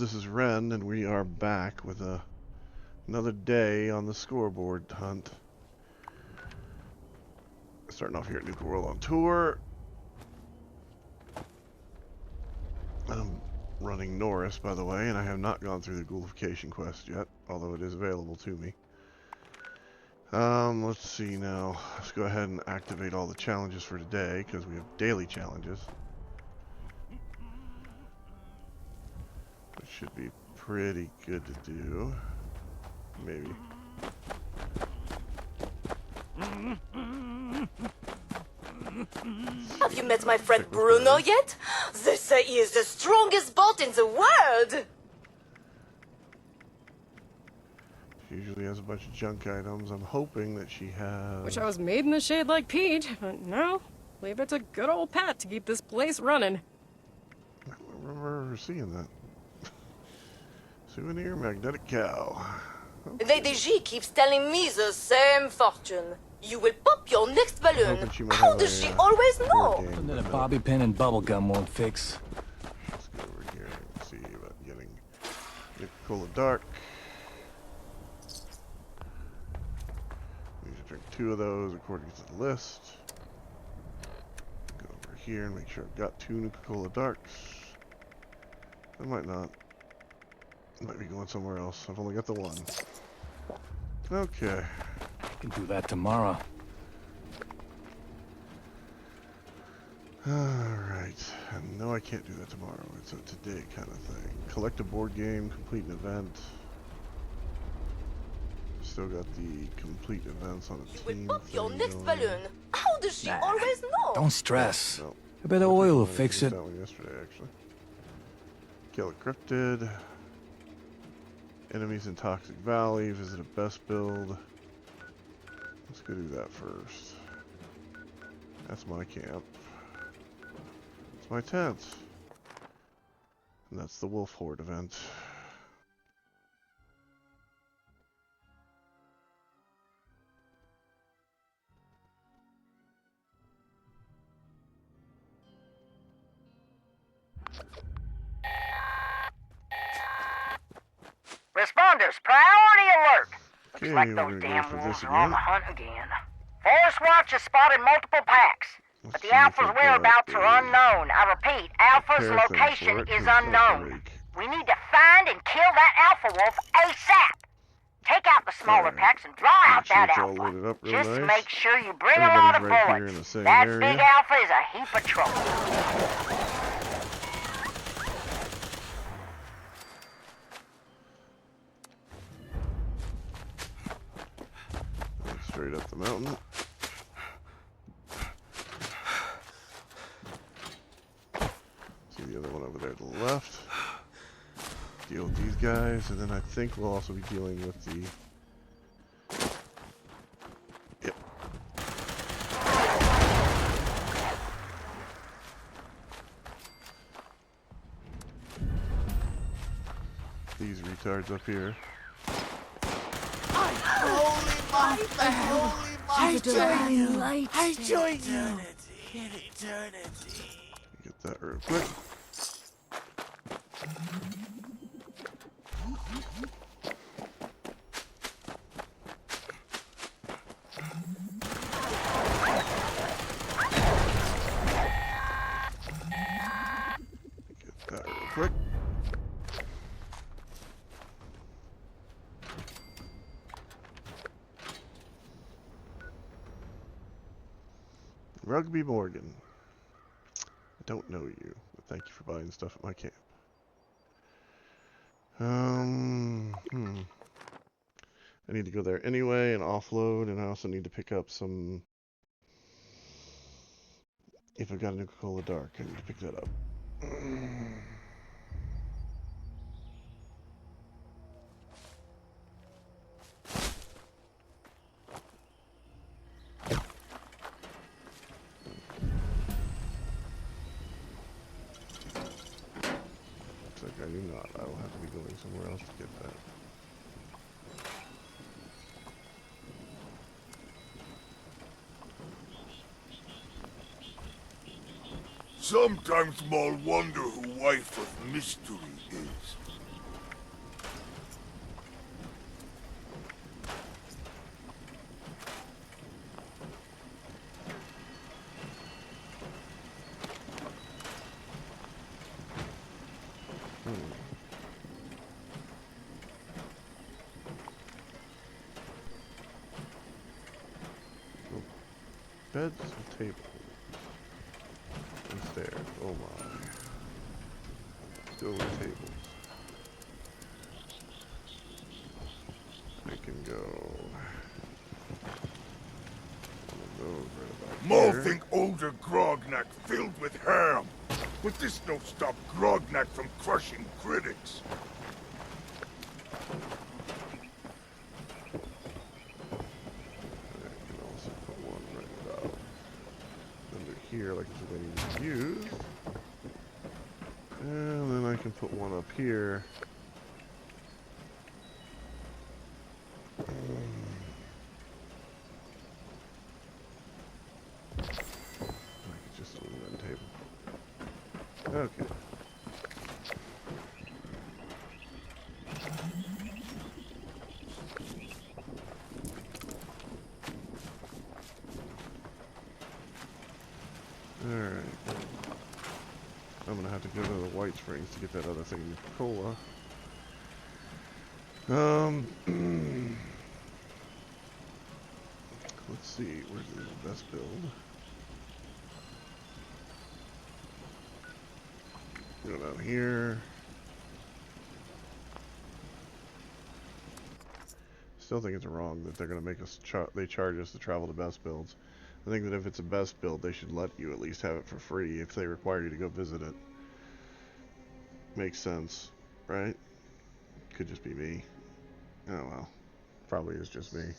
this is Wryne, and we are back with another day on the scoreboard hunt. Starting off here at Nuka World on tour. I'm running Norris, by the way, and I have not gone through the Ghoulification quest yet, although it is available to me. Let's see now. Let's go ahead and activate all the challenges for today, because we have daily challenges. Which should be pretty good to do. Maybe. Have you met my friend Bruno yet? They say he is the strongest bot in the world! She usually has a bunch of junk items. I'm hoping that she has... Wish I was made in a shade like Pete, but no. Leave it to good old Pat to keep this place running. I don't remember seeing that. Souvenir magnetic cow. Okay. Lady G keeps telling me the same fortune. You will pop your next balloon. How does she always know? And then a bobby pin and bubblegum won't fix. Let's go over here and see about getting Coca-Cola Dark. We need to drink 2 of those according to the list. Go over here and make sure I've got 2 Nuka-Cola Darks. I might not. Might be going somewhere else. I've only got the 1. Okay. Can do that tomorrow. Alright. No, I can't do that tomorrow. It's a today kind of thing. Collect a board game, complete an event. Still got the complete events on a team. You will pop your next going. balloon. How does she always know? Don't stress. No. I bet the oil will fix it. That one yesterday, actually. Kill a cryptid. Enemies in Toxic Valley. Visit a best build. Let's go do that first. That's my camp. It's my tent. And that's the Wolf Horde event. Responders, priority alert! Looks Okay, like we're those gonna damn go for wolves this are on again. the hunt again. Forest Watch has spotted multiple packs, but Let's the see if Alpha's I've got whereabouts are a unknown. I repeat, Alpha's repair thing for location it, is 'cause that's unknown. rake. We need to find and kill that Alpha Wolf ASAP! Take out the smaller Alright. packs and draw out Make sure that it's all Alpha. loaded up real Just nice. make sure you bring a lot of Everybody's right here in bullets. the same That area. big Alpha is a heap of trouble. Straight up the mountain. See the other one over there to the left. Deal with these guys, and then I think we'll also be dealing with the... Yep. These retards up here. I joined you. Get that real quick. Get that real quick. Rugby Morgan. I don't know you, but thank you for buying stuff at my camp. I need to go there anyway and offload, and I also need to pick up some... If I've got a Nuka-Cola Dark, I need to pick that up. Looks like I do not. I will have to be going somewhere else to get that. Sometimes I'll wonder who Wife of Mystery is. Beds and tables. And stairs. Oh my. Let's go with tables. I can go. More think older Grognak filled with ham. But this don't stop Grognak from crushing critics. I can also put one right about under here, like it's waiting to be used. And then I can put one up here. Like just a little end table. Okay. Alright. I'm gonna have to go to the White Springs to get that other thing in cola. Let's see, where's the best build? Go down here. Still think it's wrong that they're gonna make us they charge us to travel to best builds. I think that if it's a best build, they should let you at least have it for free if they require you to go visit it. Makes sense, right? Could just be me. Oh well, probably is just me.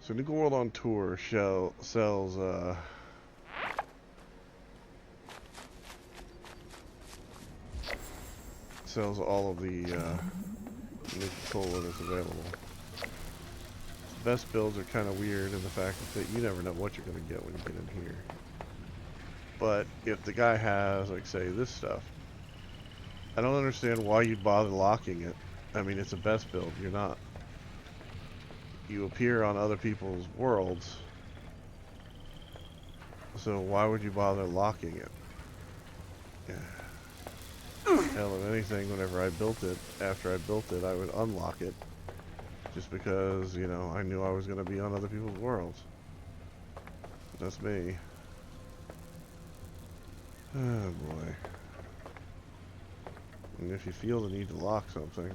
So New World on Tour sells all of the Nuka-Cola that's available. Best builds are kind of weird in the fact that you never know what you're going to get when you get in here. But if the guy has, like, say, this stuff, I don't understand why you'd bother locking it. I mean, it's a best build. You're not. You appear on other people's worlds, so why would you bother locking it? Yeah. Hell, if anything, whenever I built it, after I built it, I would unlock it. Just because, you know, I knew I was going to be on other people's worlds. That's me. Oh boy. And if you feel the need to lock something,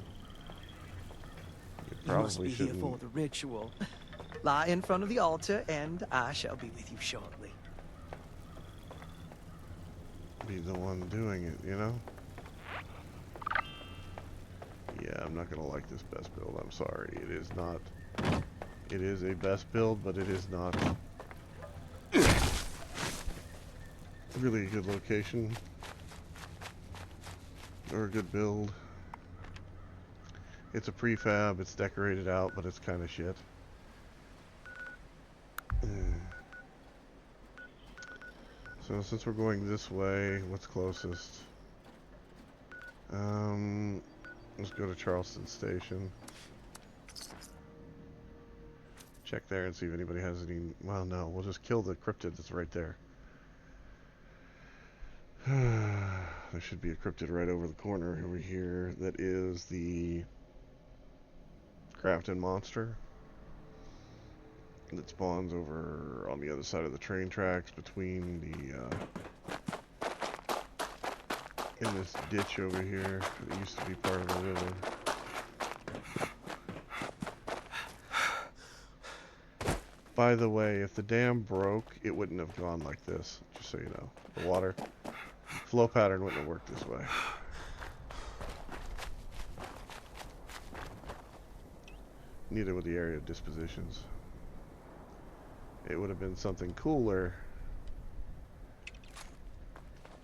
you You must be probably here for the ritual. Lie in front of the altar, and I shall be with you shortly. Be the one doing it, you know? Yeah, I'm not gonna like this best build. I'm sorry. It is not. It is a best build, but it is not really a good location or a good build. It's a prefab. It's decorated out, but it's kind of shit. So since we're going this way, what's closest? Let's go to Charleston Station. Check there and see if anybody has any... Well, no, we'll just kill the cryptid that's right there. There should be a cryptid right over the corner over here that is the Crafton monster that spawns over on the other side of the train tracks between the in this ditch over here that used to be part of the river. By the way, if the dam broke, it wouldn't have gone like this, just so you know. The water flow pattern wouldn't have worked this way. Neither would the area of dispositions. It would have been something cooler,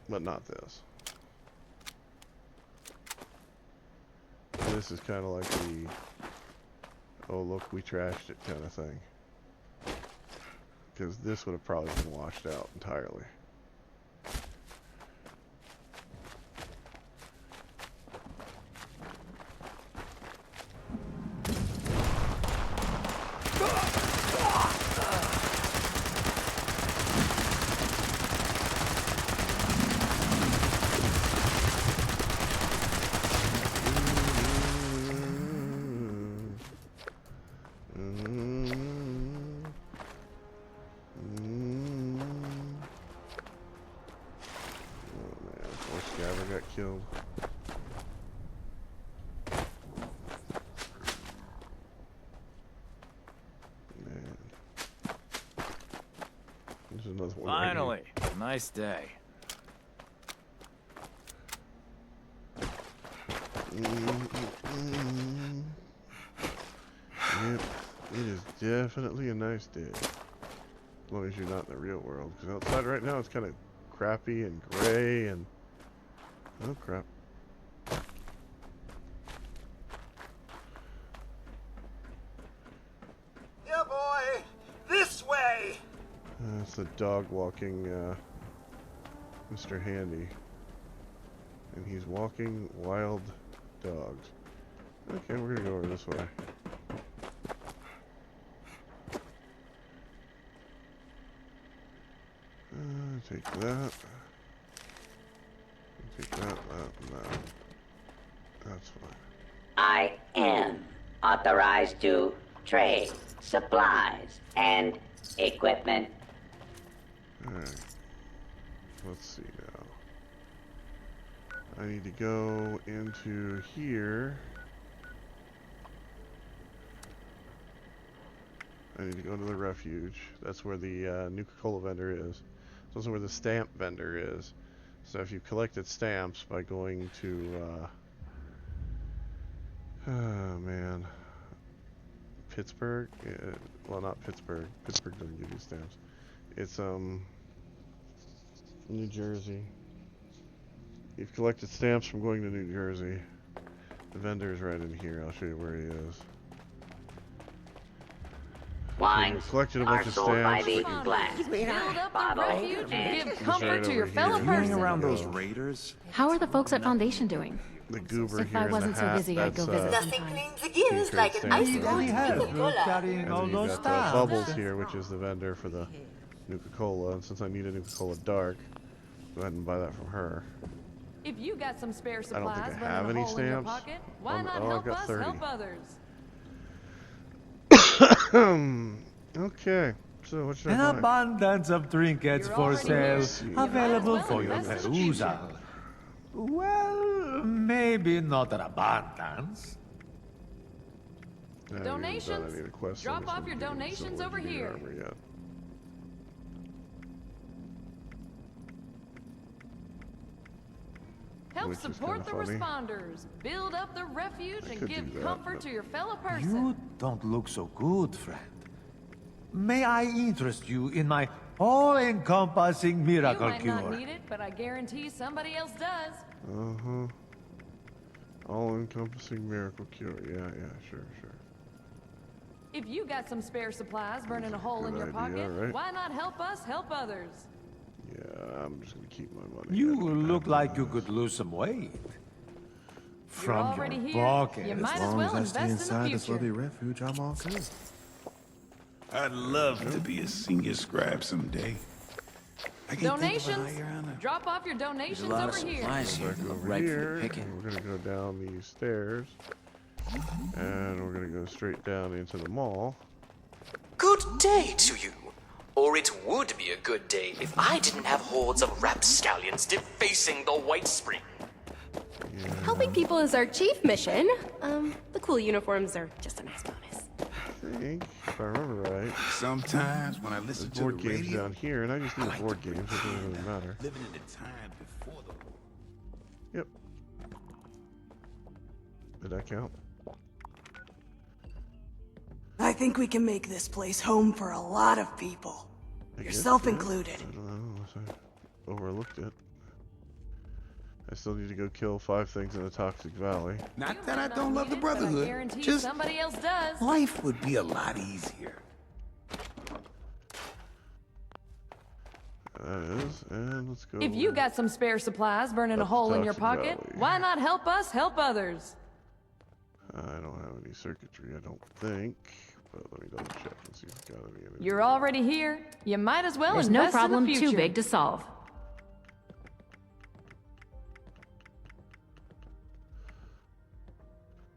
but not this. This is kind of like the, oh look, we trashed it kind of thing. Because this would have probably been washed out entirely. man, poor Scaver got killed. Man. There's another one. Finally, nice day. Yep, it is definitely a nice day. As long as you're not in the real world. Because outside right now it's kind of crappy and gray and... Oh crap. Yeah, boy! This way! That's the dog walking Mr. Handy. And he's walking wild dogs. Okay, we're gonna go over this way. Take that. Take that, and that. That's fine. I am authorized to trade supplies and equipment. Alright. Let's see now. I need to go into here. I need to go into the refuge. That's where the Nuka-Cola vendor is. It's also where the stamp vendor is. So if you've collected stamps by going to, oh man, Pittsburgh? Yeah, well, not Pittsburgh. Pittsburgh doesn't give you stamps. It's, New Jersey. You've collected stamps from going to New Jersey. The vendor is right in here. I'll show you where he is. Wines collected a bunch are of sold by stamps. the glass, Build up the bottle, refuge and give He's comfort right to your over fellow here. person. around those raiders? How are the folks at Foundation doing? The goober If here I in wasn't the so hat, busy, I'd go that's, visit Nothing sometime. cleans the gears like an ice cold Coca-Cola. carrying and all then those you've got stuff. Bubbles here, which is the vendor for the Nuka-Cola. And since I need a Nuka-Cola Dark, go ahead and buy that from her. If you got some spare I don't think supplies I have running a any hole in your stamps. pocket, why not I've help got us 30. help others? Okay, so what should An I buy? abundance of trinkets You're for already sale, here. available Might as well for your invest in the perusal. Well, maybe not an abundance. I haven't even done Donations? any of the quests on Drop this off one your yet, so donations we over can get here. armor yet. Help Which is support the kinda funny. responders. Build up the refuge I and could give do that, comfort but- to your fellow person. You don't look so good, friend. May I interest you in my all-encompassing You miracle might cure? not need it, but I guarantee somebody else does. Uh-huh. All-encompassing miracle cure. Yeah, sure. If you got some spare supplies burning a hole in good your idea, pocket, right? why not help us help others? Yeah, I'm just gonna keep my money. You I don't look have like you enough. could lose some weight. You're From already your here. pocket. You might as well invest in the future. refuge, I'm all good. I'd love to be a senior scribe someday. I can Donations? Drop off your donations over here. Back over here, and we're gonna go down these stairs, and we're gonna go straight down into the mall. Good day to you. Or it would be a good day if I didn't have hordes of rapscallions defacing the White Spring. Helping people is our chief mission. The cool uniforms are just a nice bonus. I think, if I remember right, Sometimes when I listen there's to board the games radio, down here, and I just need like board to games. It doesn't really matter. living in the time before the war. Yep. Did that count? I think we can make this place home for a lot of people. I guess Yourself so. included. I don't know unless I overlooked it. I still need to go kill 5 things in the Toxic Valley. Not You that might I not don't love need the it, but I Brotherhood. guarantee Just somebody else does. life would be a lot easier. That is, and let's go. If you got some spare supplies burning a Up the hole in your Toxic pocket, Valley. why not help us help others? I don't have any circuitry, I don't think. But let me double check and see if it's got any. You're already here. You might as well There's invest no problem in the future. too big to solve.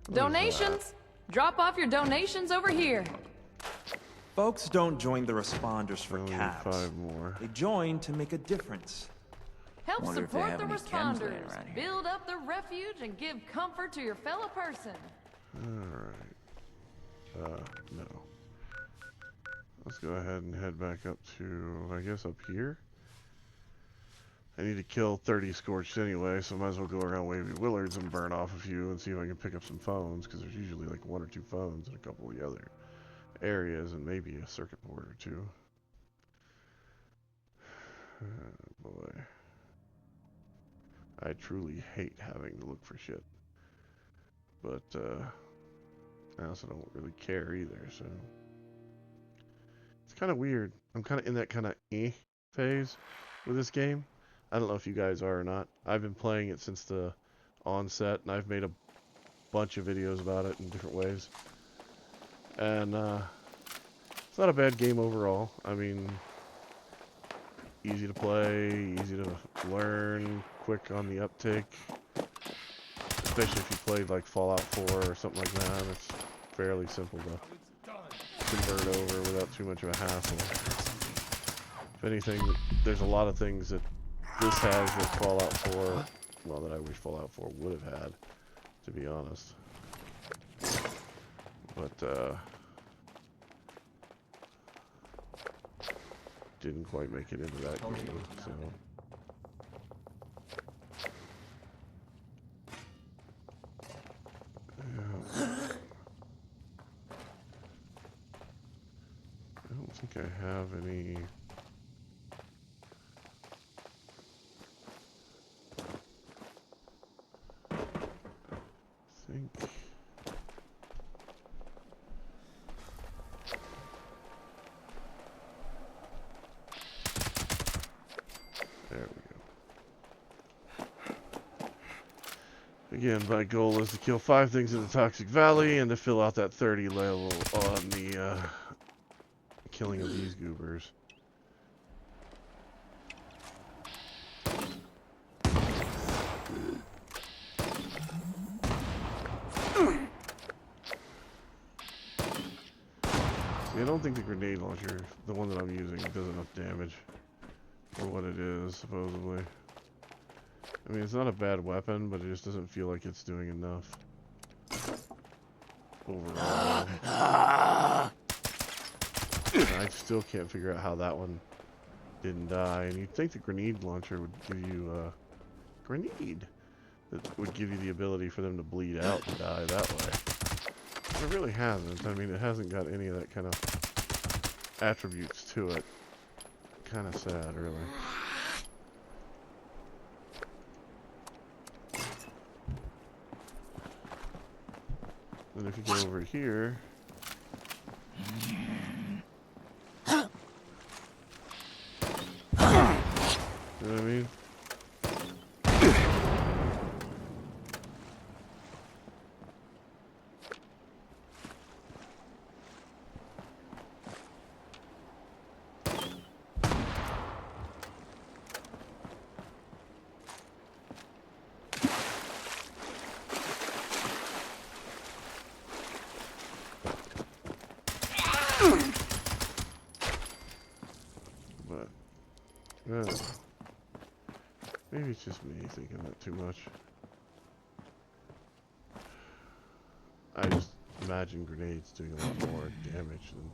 What is Donations? Drop off your donations over here. Folks don't join the responders for Only cabs. 5 more. They join to make a difference. Help Wonder if they support have the any chems laying responders. around here. Build up the refuge and give comfort to your fellow person. Alright. No. Let's go ahead and head back up to, I guess, up here. I need to kill 30 scorched anyway, so I might as well go around Wavy Willards and burn off a few and see if I can pick up some phones, because there's usually like 1 or 2 phones in a couple of the other areas, and maybe a circuit board or 2. Oh boy. I truly hate having to look for shit. But, I also don't really care either, so... It's kind of weird. I'm kind of in that kind of phase with this game. I don't know if you guys are or not. I've been playing it since the onset, and I've made a bunch of videos about it in different ways. And, it's not a bad game overall. I mean, easy to play, easy to learn, quick on the uptake. Especially if you played like Fallout 4 or something like that. It's fairly simple to convert over without too much of a hassle. If anything, there's a lot of things that this has that Fallout 4, well, that I wish Fallout 4 would have had, to be honest. But, didn't quite make it into that game, so... I don't think I have any... There we go. Again, my goal is to kill 5 things in the Toxic Valley and to fill out that 30 level on the killing of these goobers. See, I don't think the grenade launcher, the one that I'm using, does enough damage for what it is, supposedly. I mean, it's not a bad weapon, but it just doesn't feel like it's doing enough overall. I still can't figure out how that one didn't die. And you'd think the grenade launcher would give you a grenade that would give you the ability for them to bleed out and die that way. But it really hasn't. I mean, it hasn't got any of that kind of attributes to it. Kind of sad, really. Then if you go over here... You know what I mean? But, maybe it's just me thinking that too much. I just imagine grenades doing a lot more damage than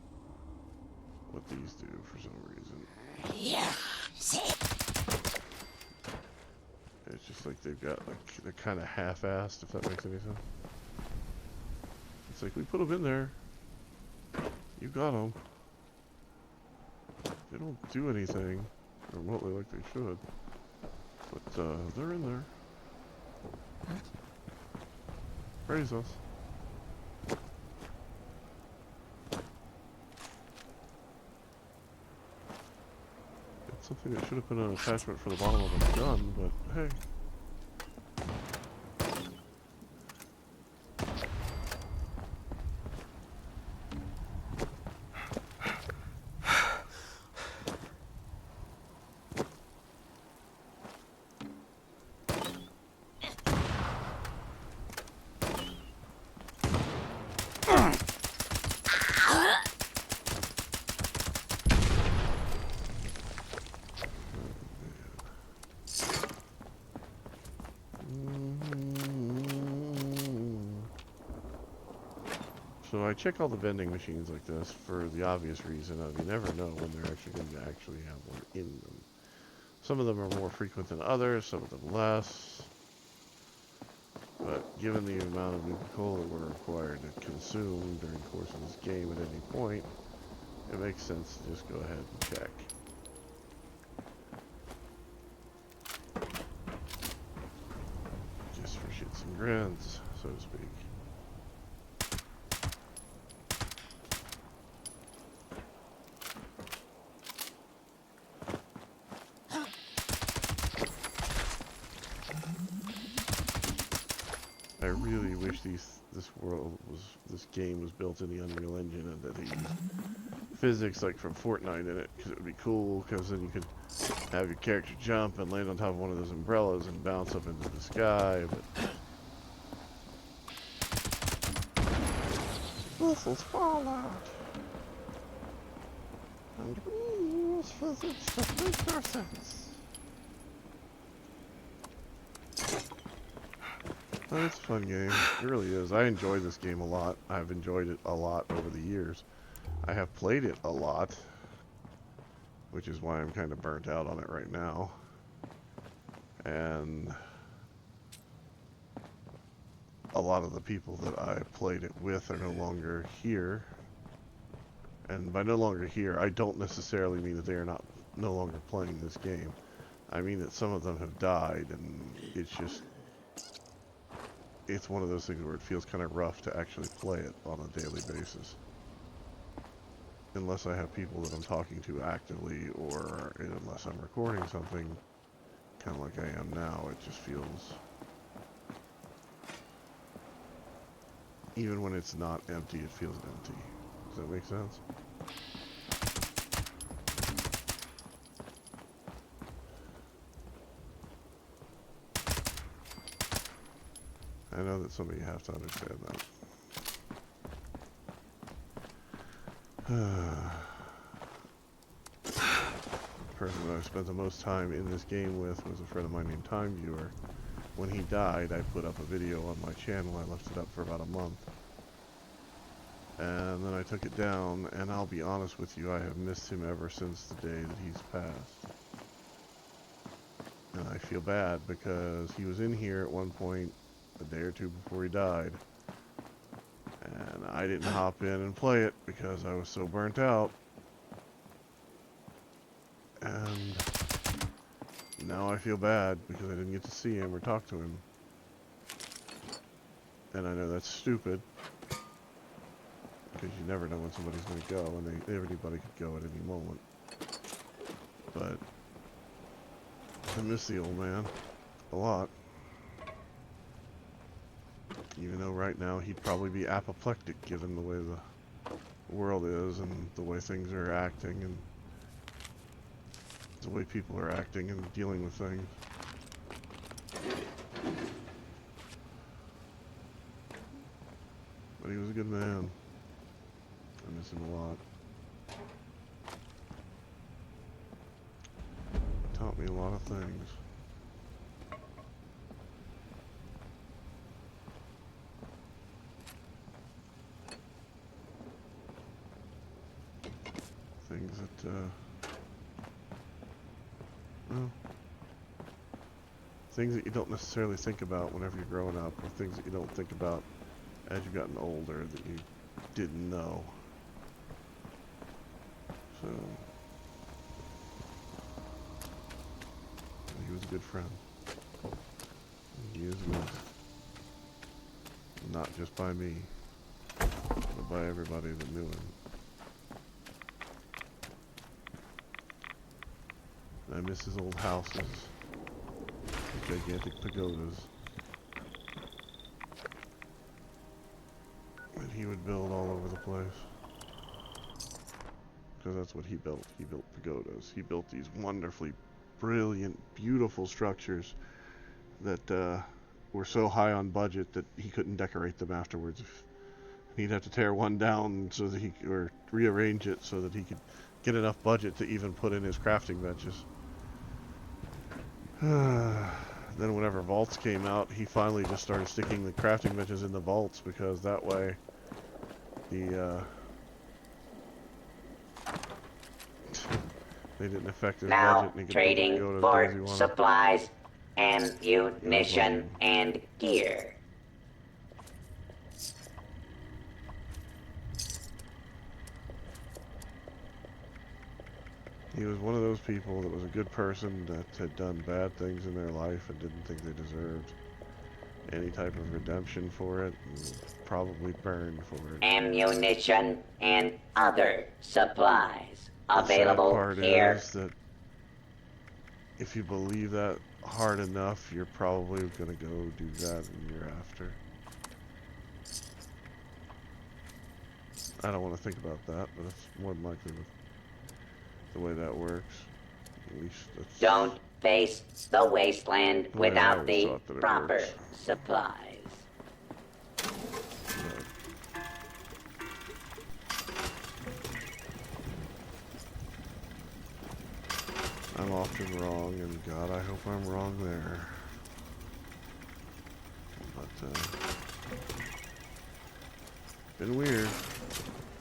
what these do for some reason. Yeah. It's just like they've got, like, they're kind of half-assed, if that makes any sense. It's like, we put them in there. You got them. They don't do anything remotely like they should. But, they're in there. Praise us. It's something that should have been an attachment for the bottom of a gun, but hey. So I check all the vending machines like this for the obvious reason of you never know when they're actually going to actually have one in them. Some of them are more frequent than others, some of them less. But given the amount of Nuka-Cola that we're required to consume during the course of this game at any point, it makes sense to just go ahead and check. Just for shits and grins, so to speak. I really wish this game was built in the Unreal Engine and that they used physics like from Fortnite in it, because it would be cool, because then you could have your character jump and land on top of one of those umbrellas and bounce up into the sky, but this is Fallout, and we use physics to make our sense. But it's a fun game. It really is. I enjoy this game a lot. I've enjoyed it a lot over the years. I have played it a lot, which is why I'm kind of burnt out on it right now. And a lot of the people that I played it with are no longer here. And by no longer here, I don't necessarily mean that they are no longer playing this game. I mean that some of them have died, and it's just... it's one of those things where it feels kind of rough to actually play it on a daily basis. Unless I have people that I'm talking to actively, or unless I'm recording something, kind of like I am now, it just feels... even when it's not empty, it feels empty. Does that make sense? I know that some of you have to understand that. The person that I spent the most time in this game with was a friend of mine named Time Viewer. When he died, I put up a video on my channel. I left it up for about a month. And then I took it down, and I'll be honest with you, I have missed him ever since the day that he's passed. And I feel bad because he was in here at one point a day or two before he died. And I didn't hop in and play it because I was so burnt out. And now I feel bad because I didn't get to see him or talk to him. And I know that's stupid, because you never know when somebody's going to go, and everybody could go at any moment. But I miss the old man a lot. Even though right now he'd probably be apoplectic given the way the world is and the way things are acting and the way people are acting and dealing with things. But he was a good man. I miss him a lot. Taught me a lot of things. Things that, well, things that you don't necessarily think about whenever you're growing up, or things that you don't think about as you've gotten older that you didn't know. So, he was a good friend. He is missed. Not just by me, but by everybody that knew him. I miss his old houses, his gigantic pagodas, that he would build all over the place. Because that's what he built. He built pagodas. He built these wonderfully brilliant, beautiful structures that were so high on budget that he couldn't decorate them afterwards. He'd have to tear one down so that or rearrange it so that he could get enough budget to even put in his crafting benches. Then whenever vaults came out, he finally just started sticking the crafting benches in the vaults, because that way The they didn't affect his Now budget, and he could trading go to for things he wanted. supplies, ammunition, and gear. He was one of those people that was a good person that had done bad things in their life and didn't think they deserved any type of redemption for it, and probably burned for it. Ammunition and other supplies available the sad part here. is that if you believe that hard enough, you're probably going to go do that in the year after. I don't want to think about that, but it's more than likely the way that works. At least that's... Don't face the wasteland without the proper works. supplies. I'm often wrong, and God, I hope I'm wrong there. But, been weird.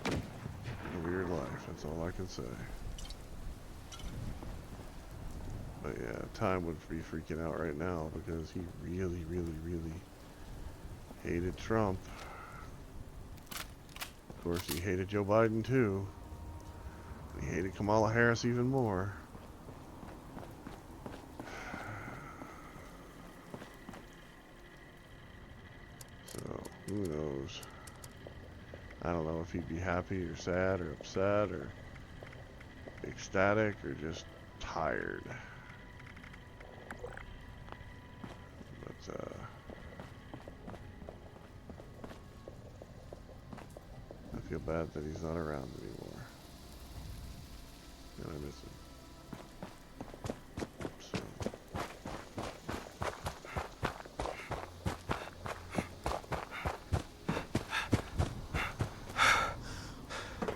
A weird life, that's all I can say. But yeah, Time would be freaking out right now because he really, really, really hated Trump. Of course, he hated Joe Biden too. He hated Kamala Harris even more. So, who knows? I don't know if he'd be happy or sad or upset or ecstatic or just tired. But, I feel bad that he's not around anymore. And I miss him. So.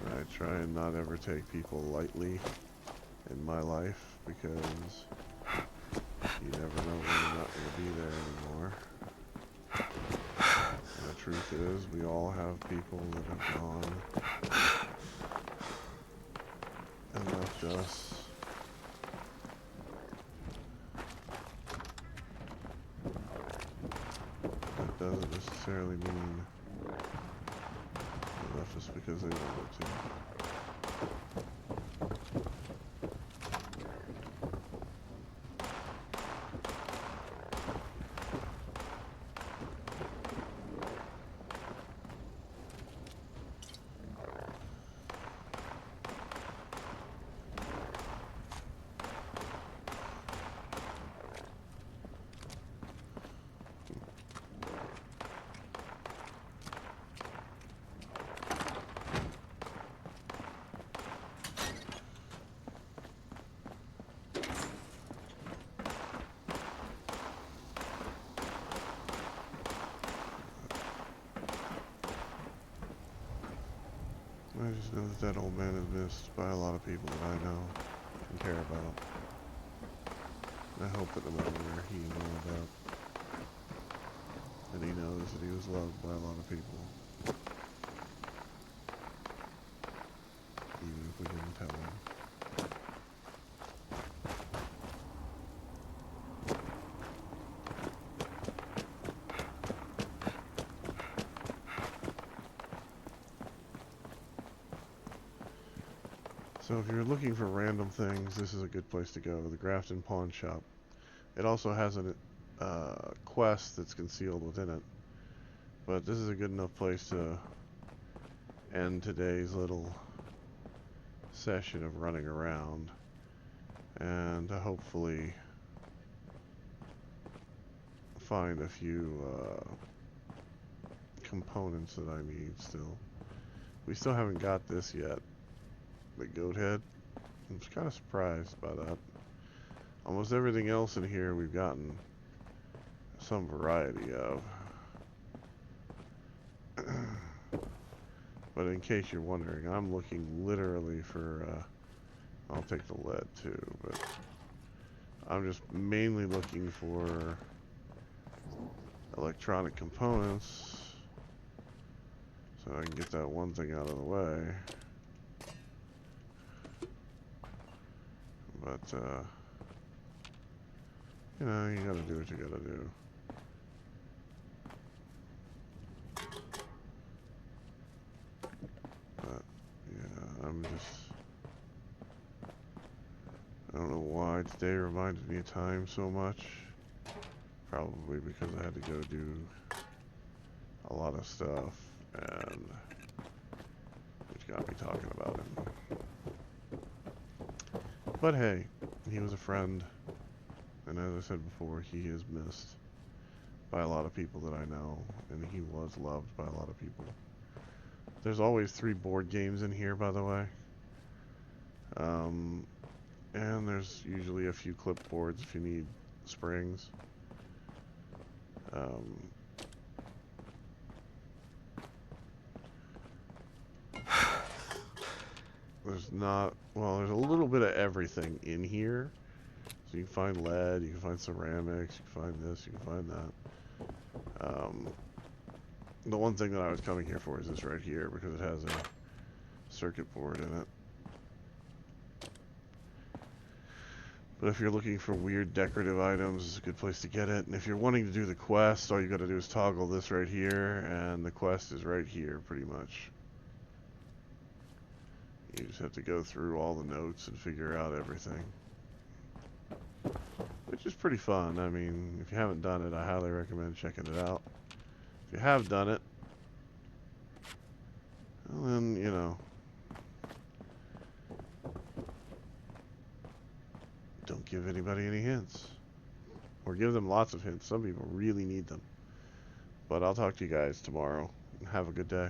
I try and not ever take people lightly in my life because you never know when you're not going to be there anymore. And the truth is, we all have people that have gone and left us. That doesn't necessarily mean they left us because they wanted to. I just know that that old man is missed by a lot of people that I know and care about. And I hope that no matter where he is about, that he knows that he was loved by a lot of people. Even if we didn't tell him. So if you're looking for random things, this is a good place to go. The Grafton Pawn Shop. It also has a quest that's concealed within it. But this is a good enough place to end today's little session of running around. And to hopefully find a few components that I need still. We still haven't got this yet. The goat head. I'm just kind of surprised by that. Almost everything else in here we've gotten some variety of. But in case you're wondering, I'm looking literally for, I'll take the lead too, but I'm just mainly looking for electronic components. So I can get that one thing out of the way. But, you know, you gotta do what you gotta do. But, yeah, I don't know why today reminded me of time so much. Probably because I had to go do a lot of stuff, and which got me talking about him. But hey, he was a friend, and as I said before, he is missed by a lot of people that I know, and he was loved by a lot of people. There's always 3 board games in here, by the way. And there's usually a few clipboards if you need springs. There's a little bit of everything in here. So you can find lead, you can find ceramics, you can find this, you can find that. The one thing that I was coming here for is this right here, because it has a circuit board in it. But if you're looking for weird decorative items, it's a good place to get it. And if you're wanting to do the quest, all you gotta do is toggle this right here, and the quest is right here, pretty much. You just have to go through all the notes and figure out everything. Which is pretty fun. I mean, if you haven't done it, I highly recommend checking it out. If you have done it, well then, you know, don't give anybody any hints. Or give them lots of hints. Some people really need them. But I'll talk to you guys tomorrow. Have a good day.